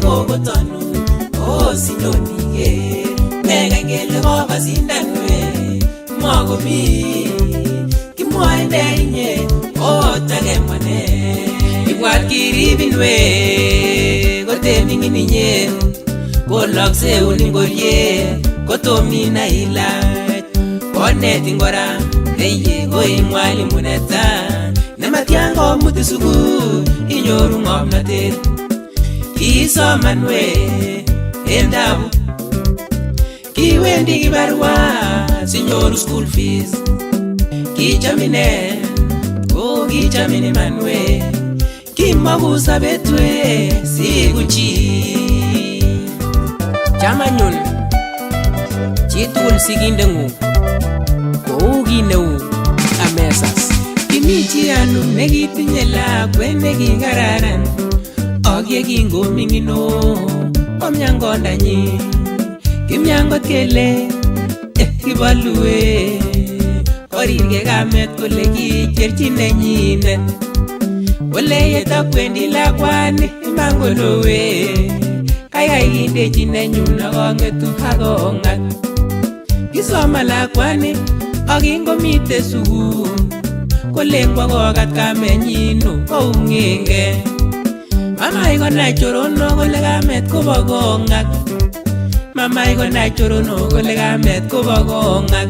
kokotonu sinyonike mekany kele kokasindanwe makomi kimwoe inye takemwane ibwat kiribinwe kotemingin inye kolokseun ingoriet kotomina ilach konetin kora eye koi mwalimu netai nematyan komuti sukul inyoru ng'omnotet kisomanwe en tabu kiwendi kibarua sinyoru school fees kichamine kichamin imanwe kimakusabetwe sikuchi chamanyun chitugul sikindeng'ung kou kit neu amesas kimi chi anu nekitinye lakwet nekikararan ak yekingoming'ino komyan kondanyi kimyan kot kele kibolue korirke kamet kole kicherchi nenyinet kole yetakwendi lakwani iman kolowe kaikai kindechi nenyun akong'etu akong'at kisoma lakwani akingomite sukul kolen kwakokat kamenyinu koung'enge mamai konai chorono kole kamet kobo kong'at mamai konai chorono kole kamet kobo kong'at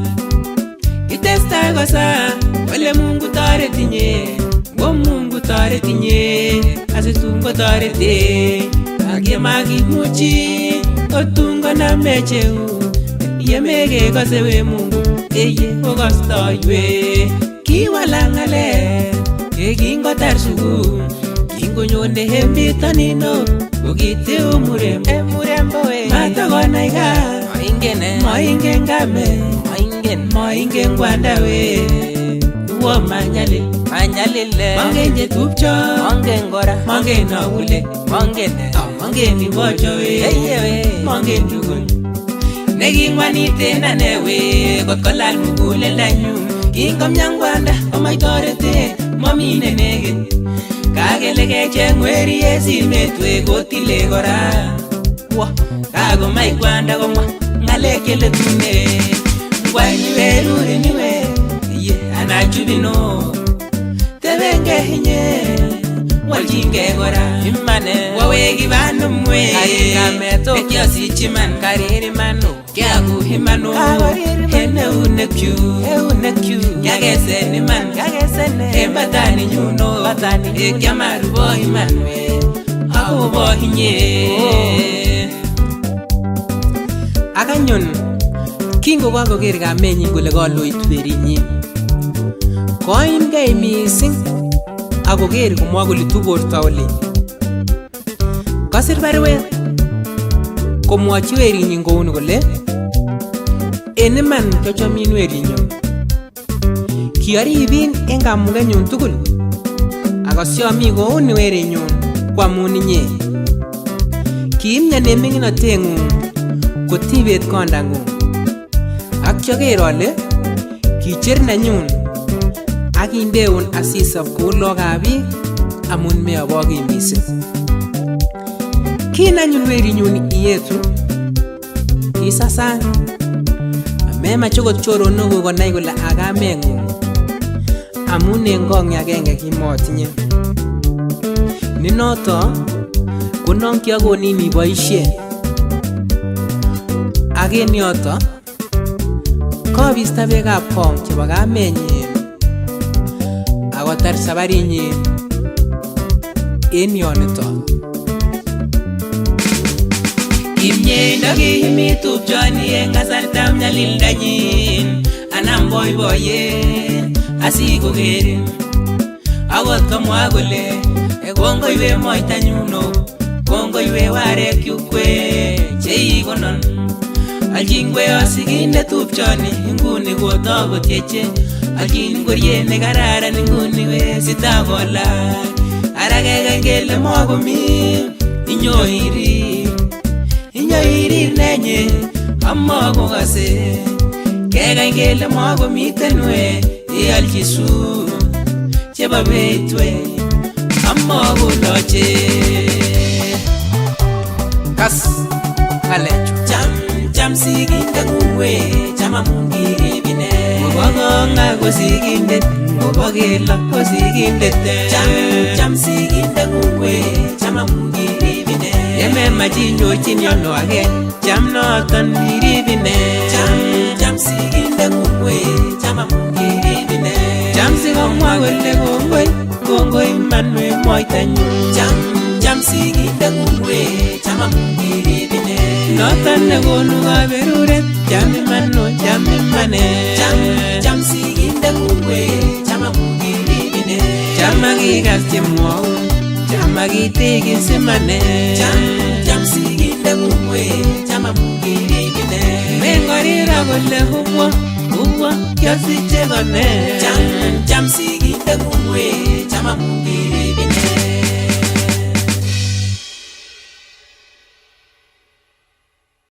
kitestai kosa kole Mungu toretinye ngo Mungu toretinye asitun kotorete ak yemakimuchi kotun konamecheu yemekekose we Mungu eye kokostoiwe kiwala ng'alek yekingotar sukul kingonyone hembitonino kokiteu murembo matakonai kaa moingen kame moingen kwanda we uwo manyalil mongen chetupcho mongen akule mongen ibocho we mongen tugul nekingwaniten ane we kotkolal muguleldanyun kingomyan kwanda komaitorete momine nekit kakele kecheng werie simet we kotile kora kakomai kwanda komwa ng'alek cheletune ngwanyi weruriniwe anachubino tebenge inye waljinge kora imane wawe kibanumwe ekiosichiman karirimano kiakuhimano eneunekyu yakeseniman embatani nyuno ekiamarubohimanwe akobohinye akanyun kingokakoker kamenyin kole kaloit werinyin koimgei mising akoker komwa kole tuborto ole kasir barwet komwochi werinyin kouni kole en iman kyochomin werinyun kiaribin en kamugenyun tugul akosyomi kouni werinyun kwamun inye kiimyan en ming'inoteng'ung kotibet kondang'ung ak kyoker ole kicher nenyun akindeun asisop kou lokab biik amun meoboki mising kinanyun werinyun iyetu kisasan amemach okot choronokuk konai kole akameng'ung amun en kong agenge kimotinye ni noto konon kiakonin iboisien ak en yoto kobista beekab kong chebo kamenyin akotar sabarinyin en yonito kimyeindo kiimi tupchoni en kasartab nyalildanyin anam boiboiyet asikokerin akot komwa kole kongoiwe moitanyuno kongoiwe warekyuk kwe cheikonon aljingwe asikindet tupchoni inguni kotokotyeche aljin ngoriet nekararan inguni we sitakolach arakekany kele mokomi inyoirir nenye amakokase kekany kele mokomiten we ialchi su chebo beit we amakoloche cham sigindet we cham amun kiribine Ngobo konga ko sigindet, ngobo kelok ko sigindet. cham sigindet we cham amun kiribine Yememach inyorchin yono age, cham noton iribine. cham sigindet we cham amun kiribine Cham sikomwa kole kongoi, kongoi iman we moitanyun. cham sigindet we cham amun kiribine Noton nekonu kaberuret, cham iman o cham imane. cham sigindet we cham amun kiribine Cham akikas chemwoun, cham akitekis imane. cham sigindet we cham amun kiribine Mengorira kole ubwa, kiasiche kone. cham sigindet we cham amun kiribine